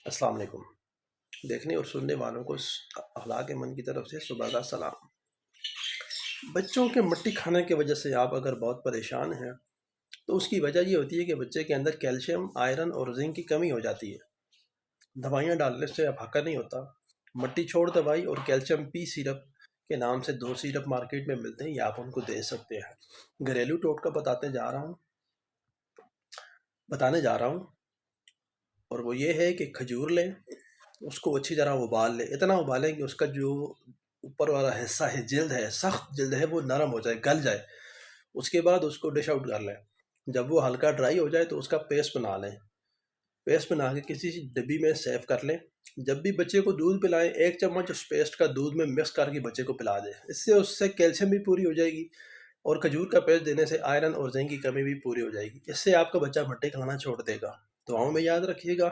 السلام علیکم۔ دیکھنے اور سننے والوں کو اخلاق من کی طرف سے صبح کا سلام۔ بچوں کے مٹی کھانے کی وجہ سے آپ اگر بہت پریشان ہیں تو اس کی وجہ یہ ہوتی ہے کہ بچے کے اندر کیلشیم، آئرن اور زنک کی کمی ہو جاتی ہے۔ دوائیاں ڈالنے سے اب حق نہیں ہوتا۔ مٹی چھوڑ دوائی اور کیلشیم پی سیرپ کے نام سے 2 سیرپ مارکیٹ میں ملتے ہیں، یہ آپ ان کو دے سکتے ہیں۔ گھریلو ٹوٹکا بتانے جا رہا ہوں اور وہ یہ ہے کہ کھجور لیں، اس کو اچھی طرح ابال لیں، اتنا ابالیں کہ اس کا جو اوپر والا حصہ ہے، جلد ہے، سخت جلد ہے، وہ نرم ہو جائے، گل جائے۔ اس کے بعد اس کو ڈش آؤٹ کر لیں۔ جب وہ ہلکا ڈرائی ہو جائے تو اس کا پیسٹ بنا لیں۔ پیسٹ بنا کے کسی ڈبی میں سیو کر لیں۔ جب بھی بچے کو دودھ پلائیں 1 چمچ اس پیسٹ کا دودھ میں مکس کر کے بچے کو پلا دیں۔ اس سے کیلشیم بھی پوری ہو جائے گی اور کھجور کا پیسٹ دینے سے آئرن اور زنک کی کمی بھی پوری ہو جائے گی۔ اس سے آپ کا بچہ مٹی کھانا چھوڑ دے گا۔ دعاؤں میں یاد رکھیے گا۔